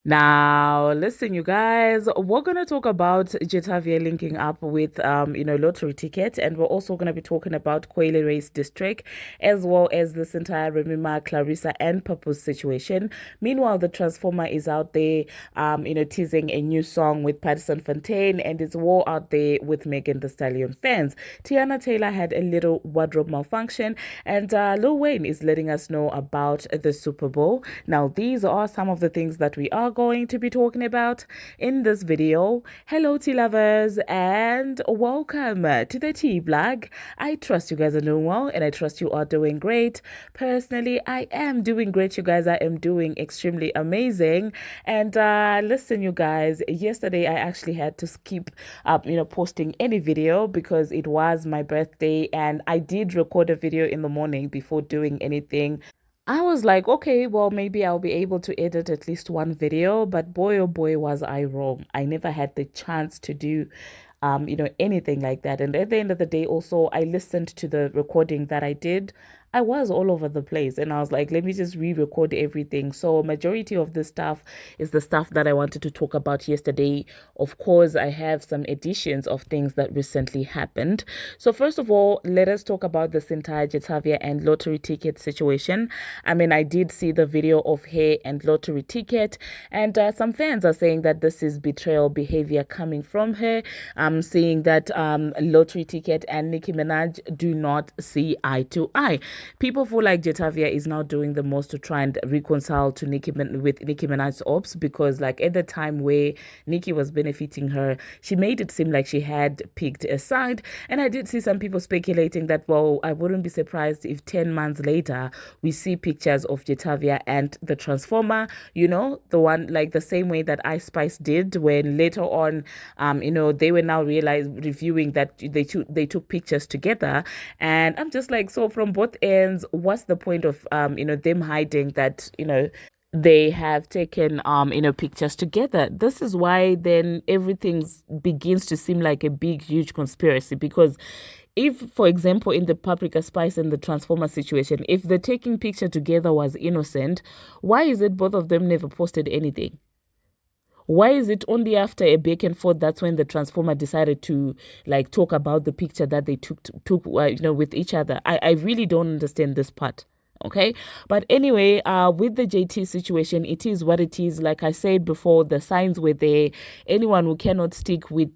Now, listen, you guys, we're gonna talk about Jatavia linking up with lottery ticket, and we're also gonna be talking about Kwele Race District, as well as this entire Remy Ma, Clarissa, and Papoose situation. Meanwhile, the Transformer is out there, teasing a new song with Patterson Fontaine, and it's war out there with Megan Thee Stallion fans. Tiana Taylor had a little wardrobe malfunction, and Lil Wayne is letting us know about the Super Bowl. Now, these are some of the things that we are going to be talking about in this video. Hello, tea lovers, and welcome to the tea blog. I trust you guys are doing well, and I trust you are doing great. Personally, I am doing great, you guys. I am doing extremely amazing. And listen, you guys, yesterday I actually had to skip posting any video because it was my birthday, and I did record a video in the morning before doing anything. I was like, okay, well, maybe I'll be able to edit at least one video, but boy, oh boy, was I wrong. I never had the chance to do, anything like that. And at the end of the day, also, I listened to the recording that I did. I was all over the place, and I was like, let me just re-record everything. So majority of this stuff is the stuff that I wanted to talk about yesterday. Of course, I have some additions of things that recently happened. So first of all, let us talk about this entire Jatavia and lottery ticket situation. I mean, I did see the video of her and lottery ticket, and some fans are saying that this is betrayal behavior coming from her. I'm seeing that lottery ticket and Nicki Minaj do not see eye to eye. People feel like Jatavia is now doing the most to try and reconcile to with Nicki Minaj's ops, because like at the time where Nicki was benefiting her, she made it seem like she had picked a side. And I did see some people speculating that, well, I wouldn't be surprised if 10 months later we see pictures of Jatavia and the Transformer, the one like the same way that Ice Spice did when later on, they were now reviewing that they took pictures together. And I'm just like, so from both ends, what's the point of them hiding that, they have taken pictures together? This is why then everything begins to seem like a big huge conspiracy, because if, for example, in the Paprika Spice and the Transformer situation, if the taking picture together was innocent, why is it both of them never posted anything? Why is it only after a back and forth that's when the Transformer decided to like talk about the picture that they took with each other? I really don't understand this part. Okay, but anyway, with the JT situation, it is what it is. Like I said before, the signs were there. Anyone who cannot stick with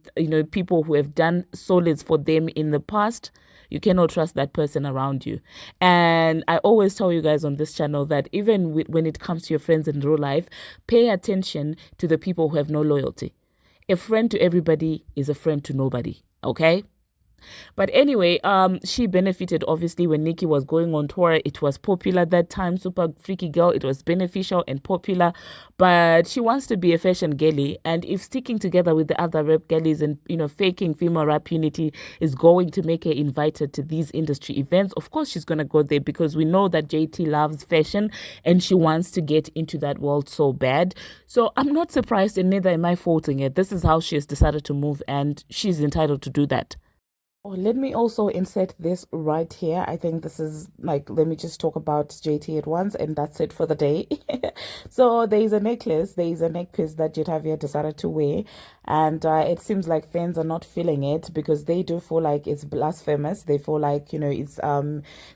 people who have done solids for them in the past, you cannot trust that person around you. And I always tell you guys on this channel that even when it comes to your friends in real life, pay attention to the people who have no loyalty. A friend to everybody is a friend to nobody. Okay. But anyway, she benefited obviously when Nicki was going on tour. It was popular that time, super freaky girl. It was beneficial and popular, but she wants to be a fashion girly. And if sticking together with the other rap girlies and faking female rap unity is going to make her invited to these industry events, of course she's gonna go there, because we know that JT loves fashion and she wants to get into that world so bad. So I'm not surprised, and neither am I faulting it. This is how she has decided to move, and she's entitled to do that. Oh, let me also insert this right here. I think this is like, let me just talk about JT at once, and that's it for the day. So there is a necklace, there is a neck piece that Jatavia decided to wear, and it seems like fans are not feeling it, because they do feel like it's blasphemous. They feel like it's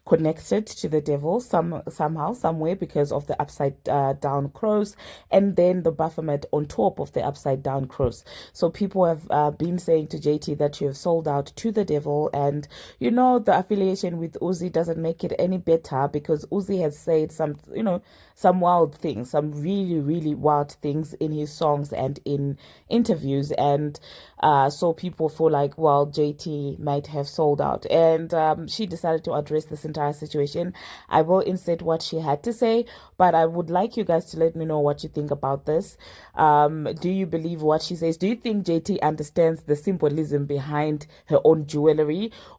connected to the devil somehow, somewhere, because of the upside down cross, and then the Baphomet on top of the upside down cross. So people have been saying to JT that you have sold out to the devil. And the affiliation with Uzi doesn't make it any better, because Uzi has said some wild things, some really really wild things in his songs and in interviews. And so people feel like, well, JT might have sold out, and she decided to address this entire situation. I will insert what she had to say, but I would like you guys to let me know what you think about this. Do you believe what she says? Do you think JT understands the symbolism behind her own jewelry,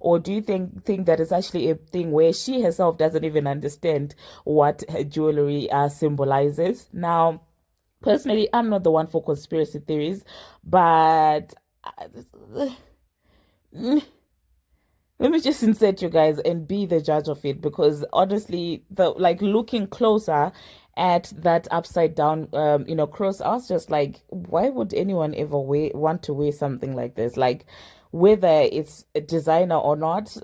or do you think that it's actually a thing where she herself doesn't even understand what her jewelry symbolizes? Now, personally, I'm not the one for conspiracy theories, but Let me just insert you guys and be the judge of it because honestly, the like looking closer at that upside down cross, I was just like, why would anyone ever want to wear something like this? Like whether it's a designer or not,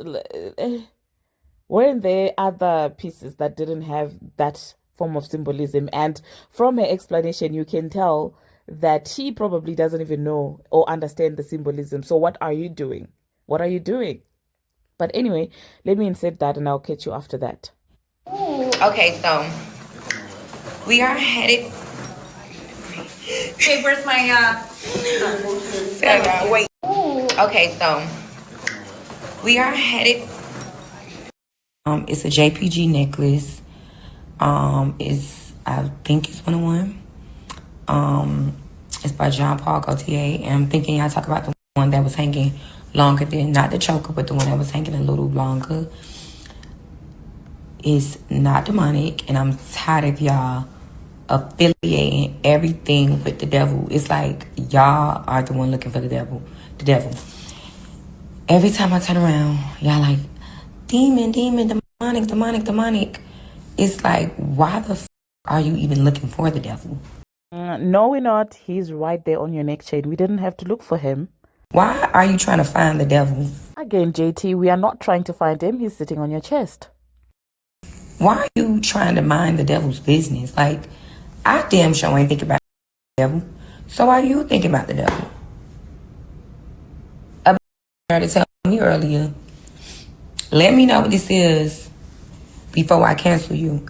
weren't there other pieces that didn't have that form of symbolism? And from her explanation, you can tell that she probably doesn't even know or understand the symbolism. So what are you doing? What are you doing? But anyway, let me insert that and I'll catch you after that. Okay, so we are headed. Okay, where's my wait. Okay, so we are headed. It's a JPG necklace. It's I think it's 101. It's by Jean Paul Gaultier, and I'm thinking y'all talk about the one that was hanging longer than not the choker, but the one that was hanging a little longer. Is not demonic, and I'm tired of y'all affiliating everything with the devil. It's like y'all are the one looking for the devil. The devil. Every time I turn around, y'all like demon, demon, demonic, demonic, demonic. It's like, why the are you even looking for the devil? No, we're not. He's right there on your neck chain. We didn't have to look for him. Why are you trying to find the devil? Again, JT, we are not trying to find him. He's sitting on your chest. Why are you trying to mind the devil's business? Like, I damn sure ain't thinking about the devil. So why are you thinking about the devil? I to tell me earlier. Let me know what this is before I cancel you.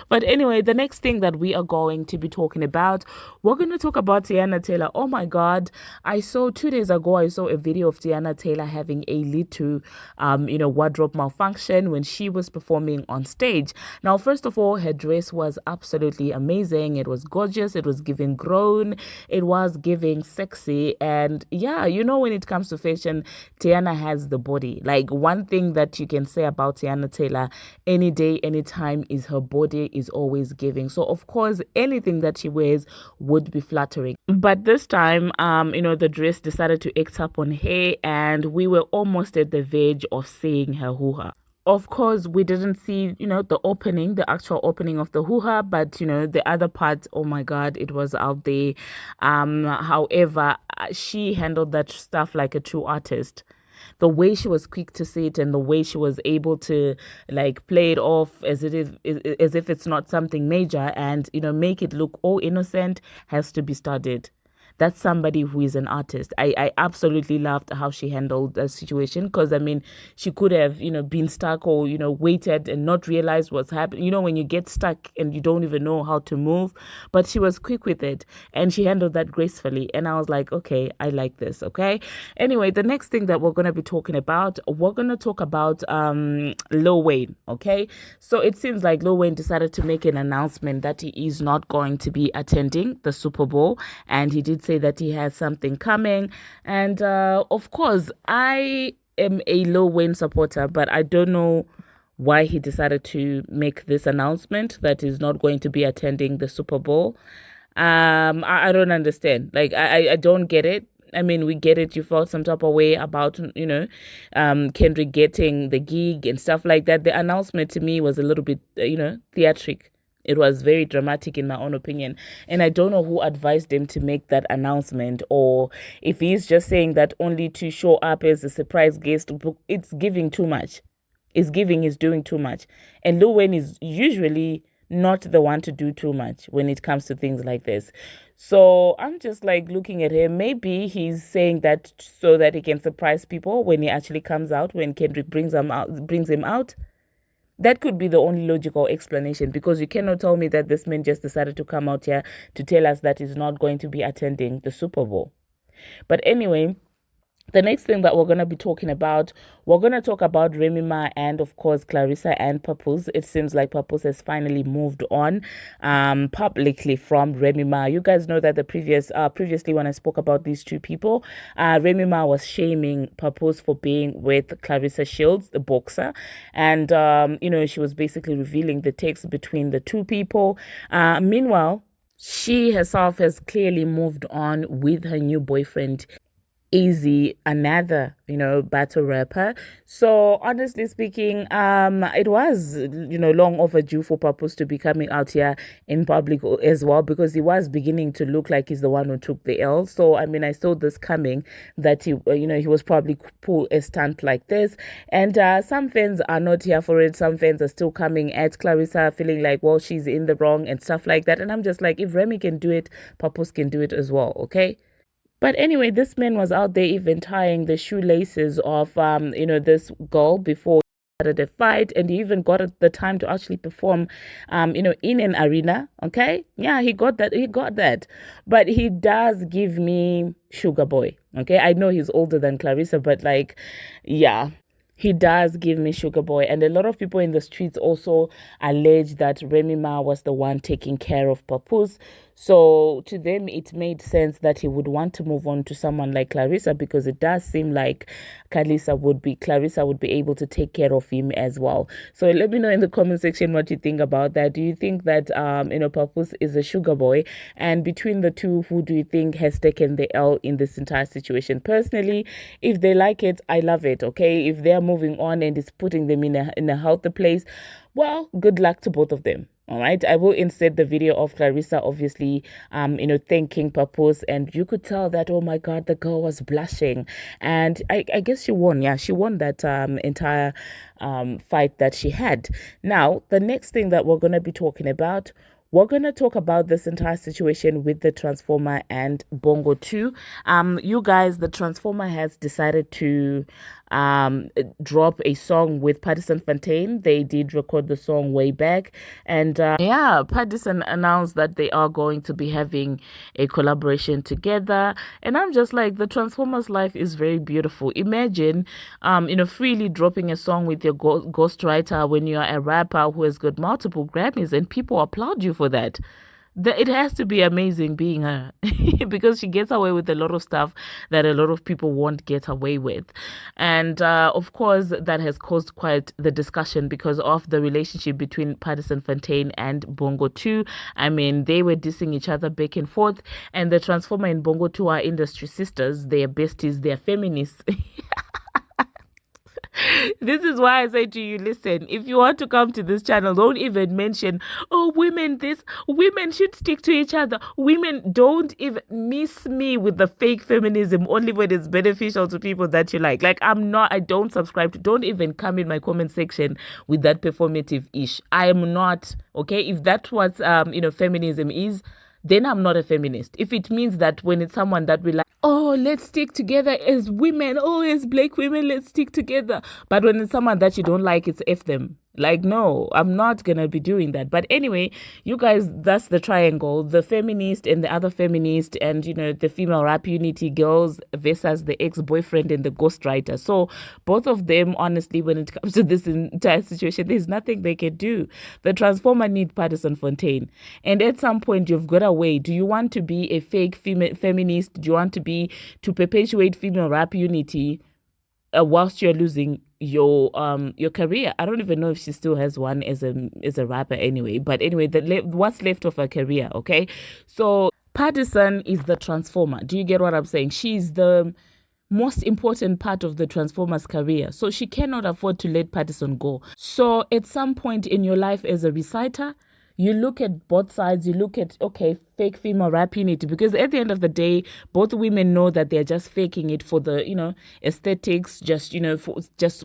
But anyway, the next thing that we are going to be talking about, we're going to talk about Tiana Taylor. Oh my God. I saw 2 days ago, I saw a video of Tiana Taylor having a Latto, wardrobe malfunction when she was performing on stage. Now, first of all, her dress was absolutely amazing. It was gorgeous. It was giving grown. It was giving sexy. And yeah, when it comes to fashion, Tiana has the body. Like one thing that you can say about Tiana Taylor any day, anytime is her body is always giving. So of course, anything that she wears would be flattering. But this time, the dress decided to act up on her, and we were almost at the verge of seeing her hoo-ha. Of course, we didn't see, the actual opening of the hoo-ha, but, the other part, oh my God, it was out there. However, she handled that stuff like a true artist. The way she was quick to say it and the way she was able to like play it off as if it's not something major and make it look all innocent has to be studied. That's somebody who is an artist. I absolutely loved how she handled the situation because, I mean, she could have, been stuck or, waited and not realized what's happening. When you get stuck and you don't even know how to move, but she was quick with it and she handled that gracefully. And I was like, okay, I like this. Okay. Anyway, the next thing that we're going to be talking about, we're going to talk about Lil Wayne. Okay. So it seems like Lil Wayne decided to make an announcement that he is not going to be attending the Super Bowl. And he did say that he has something coming. And of course, I am a Lil Wayne supporter, but I don't know why he decided to make this announcement that he's not going to be attending the Super Bowl. I don't understand. Like, I don't get it. I mean, we get it. You felt some type of way about, Kendrick getting the gig and stuff like that. The announcement to me was a little bit, theatric. It was very dramatic in my own opinion. And I don't know who advised him to make that announcement or if he's just saying that only to show up as a surprise guest. It's giving too much. He's doing too much. And Lil Wayne is usually not the one to do too much when it comes to things like this. So I'm just like looking at him. Maybe he's saying that so that he can surprise people when he actually comes out, when Kendrick brings him out. That could be the only logical explanation because you cannot tell me that this man just decided to come out here to tell us that he's not going to be attending the Super Bowl. But anyway, the next thing that we're going to be talking about, we're going to talk about Remy Ma and, of course, Clarissa and Papoose. It seems like Papoose has finally moved on publicly from Remy Ma. You guys know that previously when I spoke about these two people, Remy Ma was shaming Papoose for being with Clarissa Shields, the boxer. And, she was basically revealing the text between the two people. Meanwhile, She herself has clearly moved on with her new boyfriend, Easy, another, battle rapper. So honestly speaking, it was, long overdue for Papoose to be coming out here in public as well, because he was beginning to look like he's the one who took the L. So I mean, I saw this coming, that he was probably pull a stunt like this, and some fans are not here for it. Some fans are still coming at Clarissa, feeling like, well, she's in the wrong and stuff like that. And I'm just like, if Remy can do it, Papoose can do it as well. Okay. But anyway, this man was out there even tying the shoelaces of this girl before he started a fight, and he even got the time to actually perform in an arena. Okay. Yeah, he got that. But he does give me Sugar Boy. Okay. I know he's older than Clarissa, but like, yeah, he does give me Sugar Boy. And a lot of people in the streets also allege that Remy Ma was the one taking care of Papoose. So to them, it made sense that he would want to move on to someone like Clarissa, because it does seem like Clarissa would be able to take care of him as well. So let me know in the comment section what you think about that. Do you think that Papoose is a sugar boy? And between the two, who do you think has taken the L in this entire situation? Personally, if they like it, I love it. Okay, if they're moving on and it's putting them in a healthy place, well, good luck to both of them. All right, I will insert the video of Clarissa, obviously, thanking Papoose, and you could tell that, oh my God, the girl was blushing, and I guess she won. Yeah, she won that entire fight that she had. Now, the next thing that we're gonna be talking about. We're going to talk about this entire situation with the Transformer and Bongo 2. You guys, the Transformer has decided to drop a song with Paddison Fontaine. They did record the song way back. And yeah, Paddison announced that they are going to be having a collaboration together. And I'm just like, the Transformers life is very beautiful. Imagine, freely dropping a song with your ghostwriter when you're a rapper who has got multiple Grammys and people applaud you for that. It has to be amazing being her because she gets away with a lot of stuff that a lot of people won't get away with. And of course, that has caused quite the discussion because of the relationship between Paddison Fontaine and Bongo 2. I mean, they were dissing each other back and forth, and the Transformer and Bongo 2 are industry sisters. They're besties, they're feminists. This is why I say to you, listen, if you want to come to this channel, don't even mention, oh, women should stick to each other. Women, don't even miss me with the fake feminism only when it's beneficial to people that you like. Like, I don't subscribe to, don't even come in my comment section with that performative ish. I am not, okay? If that's what, feminism is, then I'm not a feminist. If it means that when it's someone that we like, oh, let's stick together as women, oh, as black women, let's stick together. But when it's someone that you don't like, it's F them. Like, no, I'm not going to be doing that. But anyway, you guys, that's the triangle, the feminist and the other feminist and, the female rap unity girls versus the ex-boyfriend and the ghostwriter. So both of them, honestly, when it comes to this entire situation, there's nothing they can do. The Transformer need Paddison Fontaine. And at some point, you've got to weigh. Do you want to be a fake feminist? Do you want to perpetuate female rap unity whilst you're losing your career? I don't even know if she still has one as a rapper anyway. But anyway, what's left of her career, okay? So Paddison is the Transformer. Do you get what I'm saying? She's the most important part of the Transformer's career. So she cannot afford to let Paddison go. So at some point in your life as a reciter, you look at both sides, you look at, okay, fake female rap unity, because at the end of the day, both women know that they're just faking it for the, aesthetics, just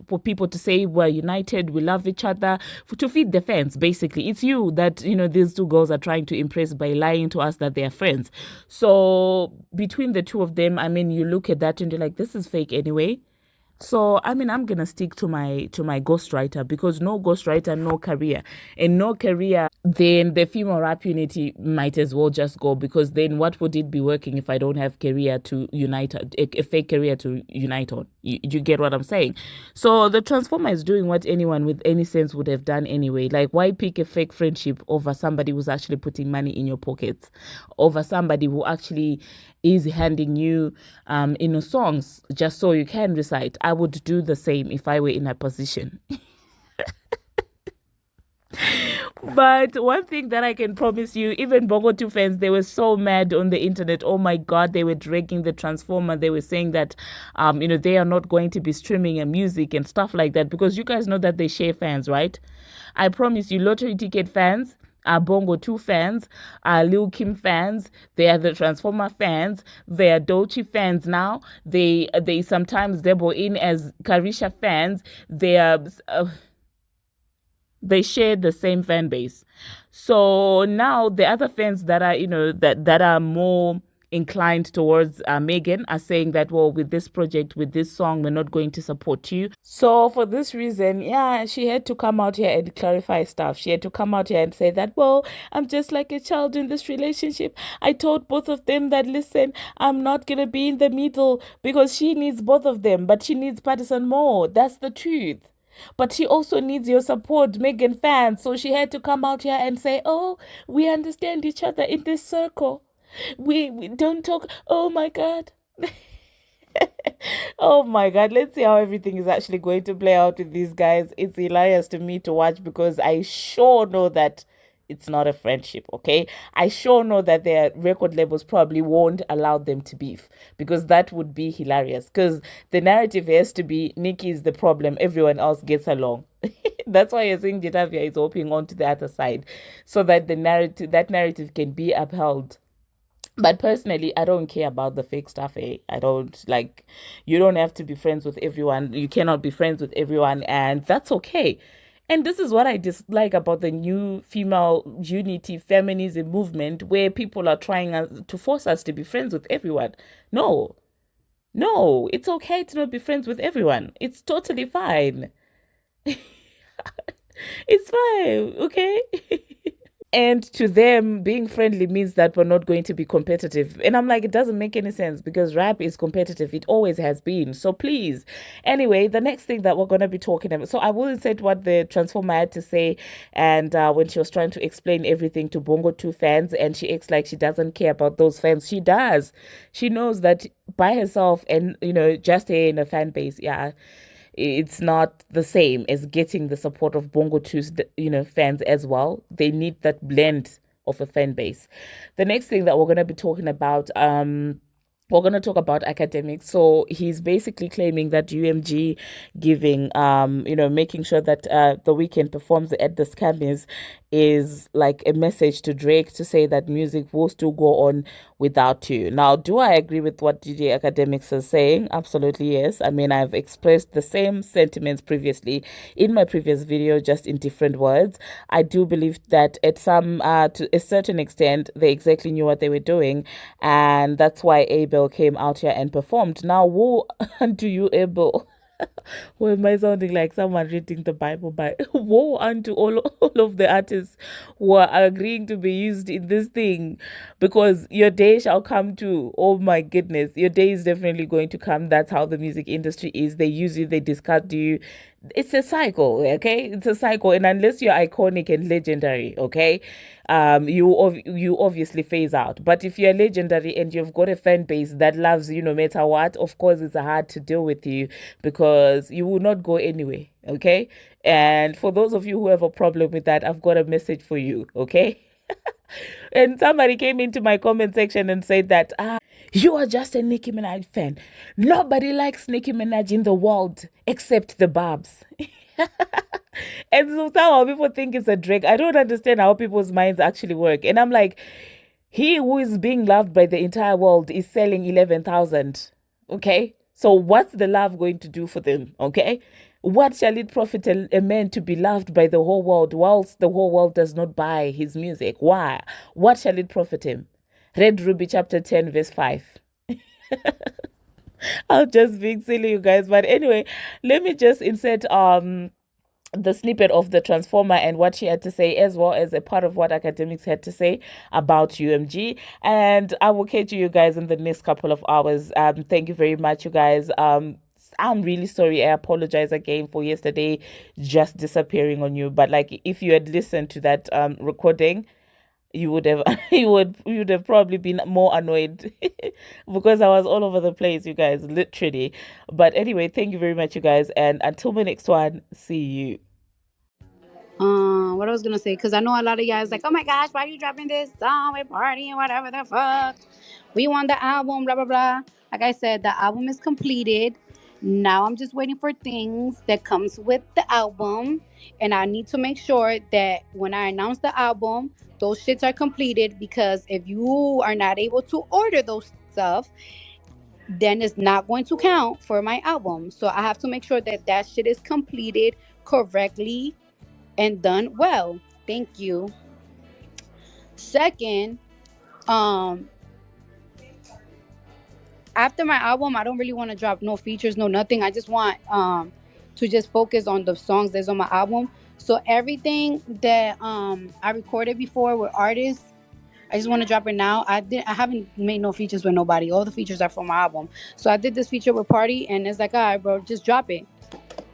for people to say we're united, we love each other, to feed the fans, basically. It's you that, these two girls are trying to impress by lying to us that they're friends. So between the two of them, I mean, you look at that and you're like, this is fake anyway. So, I mean, I'm going to stick to my ghostwriter, because no ghostwriter, no career. And no career, then the female rap unity might as well just go, because then what would it be working if I don't have career to unite, a fake career to unite on? You get what I'm saying? So the Transformer is doing what anyone with any sense would have done anyway. Like, why pick a fake friendship over somebody who's actually putting money in your pockets, over somebody who actually is handing you songs just so you can recite? I would do the same if I were in a position. But one thing that I can promise you, even Bongo 2 fans, they were so mad on the internet. Oh my God, they were dragging the Transformer. They were saying that, they are not going to be streaming a music and stuff like that because you guys know that they share fans, right? I promise you, Lottery Ticket fans, are Bongo 2 fans, are Lil Kim fans, they are the Transformer fans, they are Dolce fans now. They sometimes dabble in as Carissa fans. They share the same fan base. So now the other fans that are, that are more inclined towards Megan are saying that, well, with this project, with this song, we're not going to support you. So for this reason, yeah, she had to come out here and clarify stuff. She had to come out here and say that, well, I'm just like a child in this relationship. I told both of them that, listen, I'm not going to be in the middle because she needs both of them, but she needs Patterson more. That's the truth. But she also needs your support, Megan fans. So she had to come out here and say, oh, we understand each other in this circle. We don't talk. Oh my God. Oh my God. Let's see how everything is actually going to play out with these guys. It's hilarious to me to watch because I sure know that it's not a friendship, okay? I sure know that their record labels probably won't allow them to beef because that would be hilarious. Because the narrative has to be Nicki is the problem, everyone else gets along. That's why you're seeing Jatavia is hopping onto the other side so that that narrative can be upheld. But personally, I don't care about the fake stuff. I don't like, you don't have to be friends with everyone. You cannot be friends with everyone, and that's okay. And this is what I dislike about the new female unity feminism movement, where people are trying to force us to be friends with everyone. No, no, it's okay to not be friends with everyone. It's totally fine. It's fine, okay? And to them, being friendly means that we're not going to be competitive. And I'm like, it doesn't make any sense because rap is competitive. It always has been. So please. Anyway, the next thing that we're going to be talking about. So I will insert what the Transformer had to say. And when she was trying to explain everything to Bongo 2 fans, and she acts like she doesn't care about those fans. She does. She knows that by herself and, just her in a fan base. Yeah, it's not the same as getting the support of Bongo 2's, fans as well. They need that blend of a fan base. The next thing that we're going to be talking about, we're going to talk about Akademiks. So he's basically claiming that UMG giving, making sure that The Weeknd performs at the Grammys is like a message to Drake to say that music will still go on without you. Now, do I agree with what DJ Akademiks is saying? Absolutely, yes. I mean, I've expressed the same sentiments previously in my previous video, just in different words. I do believe that to a certain extent, they exactly knew what they were doing, and that's why Abel came out here and performed. Now, woe unto you, Abel. Why am I sounding like someone reading the Bible? But woe unto all of the artists who are agreeing to be used in this thing, because your day shall come too. Oh my goodness, your day is definitely going to come. That's how the music industry is. They use you, they discard you. It's a cycle, okay? It's a cycle, and unless you're iconic and legendary, okay, you obviously phase out. But if you're legendary and you've got a fan base that loves you no matter what, of course it's hard to deal with you because you will not go anywhere, okay? And for those of you who have a problem with that, I've got a message for you, okay? And somebody came into my comment section and said that, you are just a Nicki Minaj fan. Nobody likes Nicki Minaj in the world except the Barbs. And so somehow people think it's a Drake. I don't understand how people's minds actually work. And I'm like, he who is being loved by the entire world is selling 11,000. Okay? So what's the love going to do for them? Okay? What shall it profit a man to be loved by the whole world whilst the whole world does not buy his music? Why? What shall it profit him? Read Ruby chapter 10, verse 5. I'm just being silly, you guys. But anyway, let me just insert the snippet of the Transformer and what she had to say, as well as a part of what Akademiks had to say about UMG. And I will catch you guys in the next couple of hours. Thank you very much, you guys. I'm really sorry. I apologize again for yesterday just disappearing on you. But like, if you had listened to that recording, you would have you would have probably been more annoyed because I was all over the place, you guys, literally. But anyway, thank you very much, you guys, and until my next one, see you. What I was gonna say, because I know a lot of y'all is like, oh my gosh, why are you dropping this song? We're partying, whatever the fuck. We want the album, blah blah blah. Like I said, the album is completed. Now I'm just waiting for things that comes with the album, and I need to make sure that when I announce the album, those shits are completed. Because if you are not able to order those stuff, then it's not going to count for my album. So I have to make sure that that shit is completed correctly and done well. Thank you. Second, um, after my album, I don't really want to drop no features, no nothing. I just want to just focus on the songs that's on my album. So everything that I recorded before with artists, I just want to drop it now. I haven't made no features with nobody. All the features are for my album. So I did this feature with Party, and it's like, all right, bro, just drop it.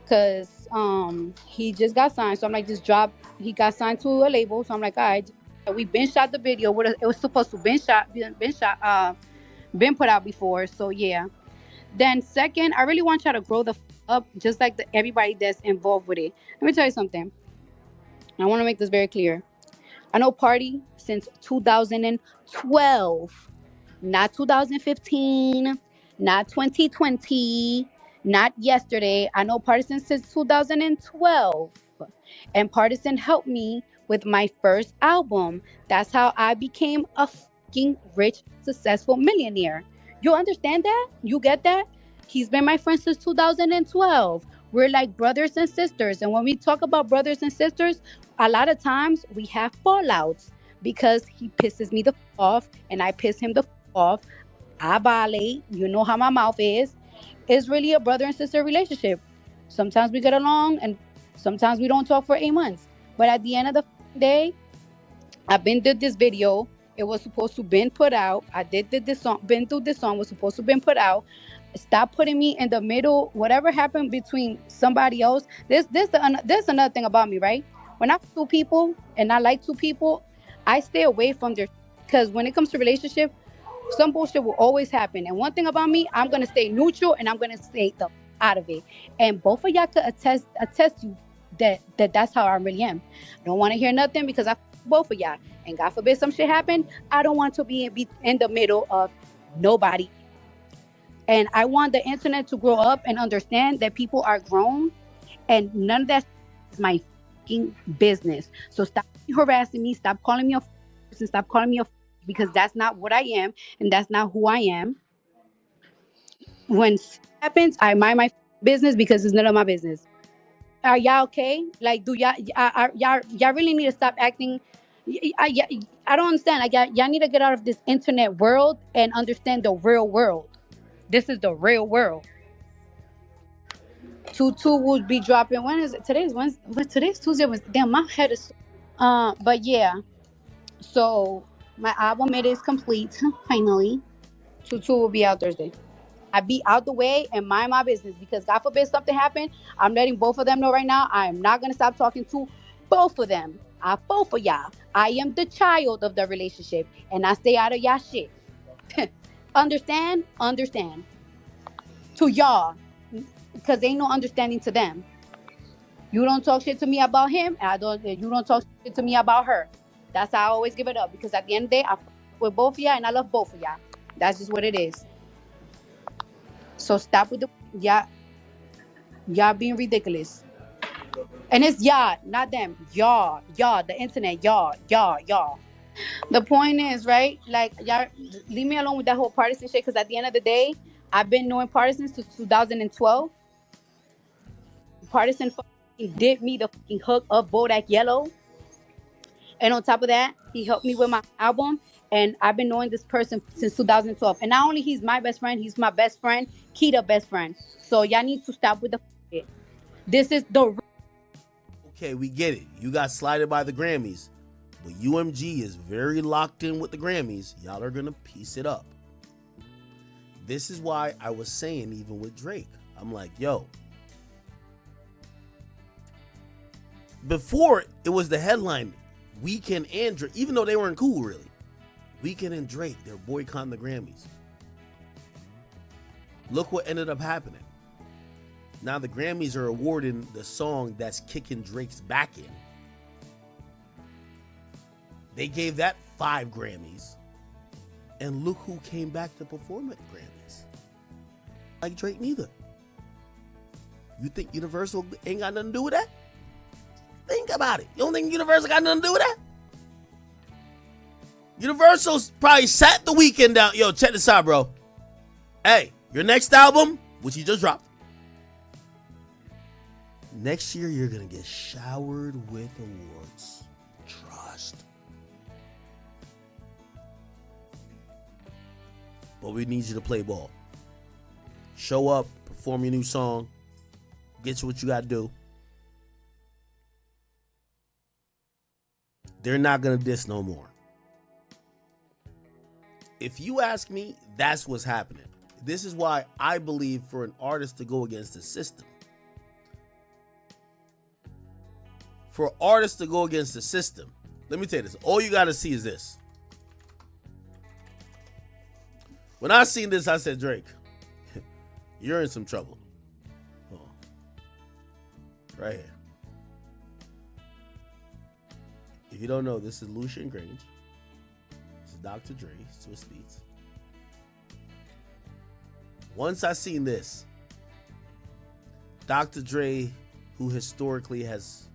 Cause he just got signed. So I'm like, just drop. He got signed to a label. So I'm like, all right, we been shot the video. It was supposed to been shot, been put out before. So yeah. Then second, I really want y'all to grow the up, just like everybody that's involved with it. Let me tell you something. I want to make this very clear. I know Party since 2012, not 2015, not 2020, not yesterday. I know Partisan since 2012. And Partisan helped me with my first album. That's how I became a fucking rich, successful millionaire. You understand that? You get that? He's been my friend since 2012. We're like brothers and sisters. And when we talk about brothers and sisters, a lot of times we have fallouts because he pisses me the off and I piss him the off. I violate. You know how my mouth is. It's really a brother and sister relationship. Sometimes we get along and sometimes we don't talk for 8 months. But at the end of the day, I been did this video. It was supposed to been put out. I did this song. Been through this song was supposed to been put out. Stop putting me in the middle. Whatever happened between somebody else. This another thing about me, right? When I two people and I like two people, I stay away from their because when it comes to relationship, some bullshit will always happen. And one thing about me, I'm gonna stay neutral and I'm gonna stay the out of it. And both of y'all could attest to that's how I really am. I don't want to hear nothing because I both of y'all. And God forbid some shit happen. I don't want to be in the middle of nobody. And I want the internet to grow up and understand that people are grown and none of that is my fucking business. So stop harassing me. Stop calling me a person. Stop calling me a because that's not what I am and that's not who I am. When happens, I mind my business because it's none of my business. Are y'all okay? Like, do y'all really need to stop acting? I don't understand. Like, y'all need to get out of this internet world and understand the real world. This is the real world. Two would be dropping. When is it? Today's Wednesday. But today's Tuesday. Was damn. My head is. But yeah. So my album it is complete finally. Two will be out Thursday. I be out the way and mind my business because God forbid something happen. I'm letting both of them know right now. I am not gonna stop talking to both of them. Both of y'all. I am the child of the relationship and I stay out of y'all shit. Understand? Understand. To y'all. Because ain't no understanding to them. You don't talk shit to me about him, and I don't you don't talk shit to me about her. That's how I always give it up. Because at the end of the day, I with both of y'all and I love both of y'all. That's just what it is. So stop with the y'all being ridiculous. And it's y'all, not them. Y'all, the internet, y'all. The point is, right? Like, y'all, leave me alone with that whole partisan shit. Because at the end of the day, I've been knowing partisans since 2012. Partisan fucking did me the fucking hook of Bodak Yellow. And on top of that, he helped me with my album. And I've been knowing this person since 2012. And not only he's my best friend, he's my best friend, Keita best friend. So y'all need to stop with the shit. This is the Okay, we get it. You got slighted by the Grammys, but UMG is very locked in with the Grammys. Y'all are gonna piece it up. This is why I was saying, even with Drake, I'm like, yo. Before it was the headline, Weeknd and Drake, even though they weren't cool really. Weeknd and Drake, they're boycotting the Grammys. Look what ended up happening. Now the Grammys are awarding the song that's kicking Drake's back in. They gave that 5 Grammys. And look who came back to perform at Grammys. Like Drake neither. You think Universal ain't got nothing to do with that? Think about it. You don't think Universal got nothing to do with that? Universal's probably sat the weekend down. Yo, check this out, bro. Hey, your next album, which you just dropped, next year you're going to get showered with awards. Trust. But we need you to play ball. Show up, perform your new song, get you what you got to do. They're not going to diss no more. If you ask me, that's what's happening. This is why I believe for an artist to go against the system. For artists to go against the system, let me tell you this. All you got to see is this. When I seen this, I said, Drake, you're in some trouble. Oh. Right here. If you don't know, this is Lucian Grange. This is Dr. Dre, Swiss Beats. Once I seen this, Dr. Dre, who historically has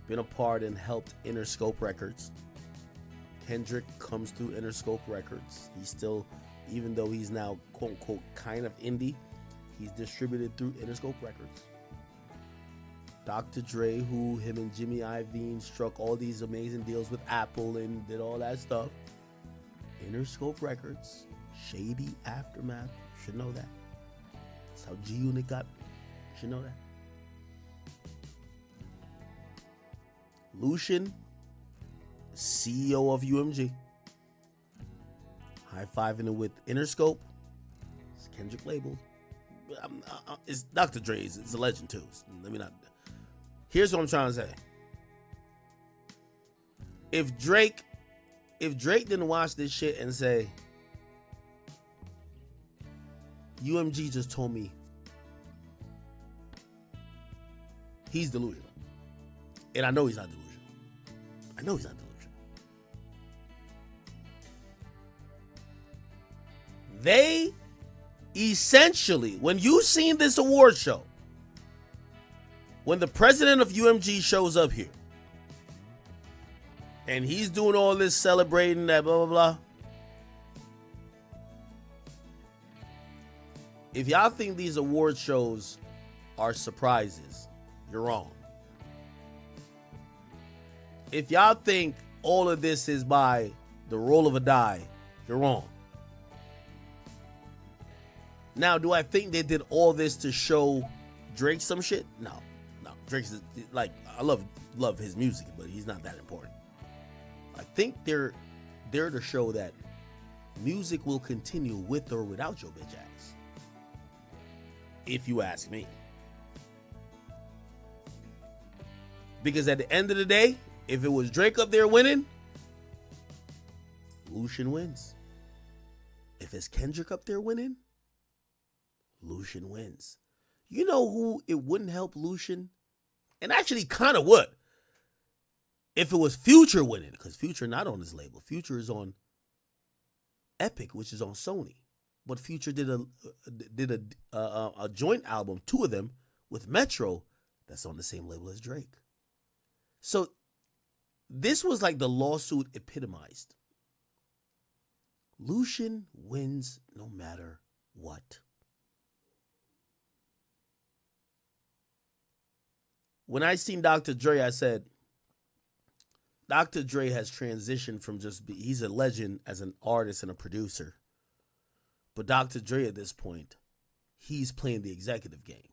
been a part and helped Interscope Records. Kendrick comes through Interscope Records. He's still, even though he's now quote unquote kind of indie, he's distributed through Interscope Records. Dr. Dre, who him and Jimmy Iovine struck all these amazing deals with Apple and did all that stuff. Interscope Records, Shady Aftermath, you should know that. That's how G Unit got, you should know that. Lucian, CEO of UMG, high-fiving it with Interscope. It's Kendrick label. It's Dr. Dre's. It's a legend too. Let me not. Here's what I'm trying to say. If Drake didn't watch this shit and say, UMG just told me he's delusional, and I know he's not delusional. I know he's not delusional. They essentially, when you seen this award show, when the president of UMG shows up here and he's doing all this celebrating that blah, blah, blah. If y'all think these award shows are surprises, you're wrong. If y'all think all of this is by the roll of a die, you're wrong. Now, do I think they did all this to show Drake some shit? No. Drake's like, I love his music, but he's not that important. I think they're to show that music will continue with or without your bitch ass. If you ask me. Because at the end of the day, if it was Drake up there winning, Lucian wins. If it's Kendrick up there winning, Lucian wins. You know who it wouldn't help Lucian? And actually kind of would. If it was Future winning, because Future not on his label. Future is on Epic, which is on Sony. But Future did a joint album, 2 of them, with Metro, that's on the same label as Drake. So this was like the lawsuit epitomized. Lucian wins no matter what. When I seen Dr. Dre, I said, Dr. Dre has transitioned from he's a legend as an artist and a producer. But Dr. Dre at this point, he's playing the executive game.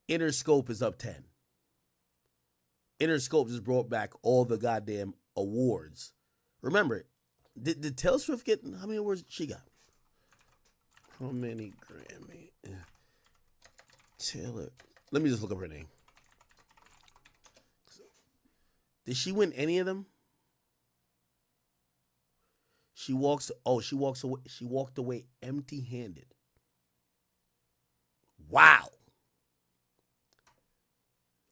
Interscope is up 10. Interscope just brought back all the goddamn awards. Remember, did Taylor Swift get, how many awards she got? How many Grammy? Taylor. Let me just look up her name. Did she win any of them? She walked away empty-handed. Wow.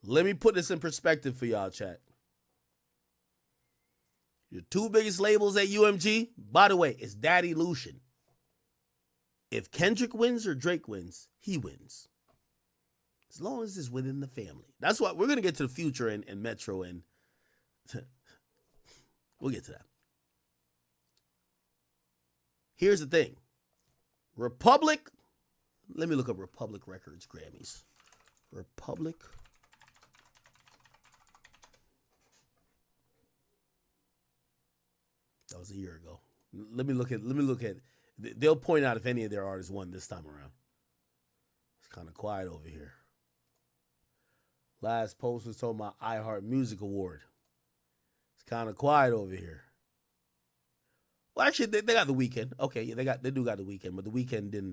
Let me put this in perspective for y'all, chat. Your two biggest labels at UMG, by the way, it's Daddy Lucian. If Kendrick wins or Drake wins, he wins. As long as it's within the family. That's why we're going to get to the future and Metro, and we'll get to that. Here's the thing. Republic, let me look up Republic Records Grammys. Republic. That was a year ago. Let me look at, they'll point out if any of their artists won this time around. It's kind of quiet over here. Last post was talking about iHeart Music Award. It's kind of quiet over here. Well, actually, they got The Weeknd. Okay, yeah, they do got The Weeknd, but The Weeknd didn't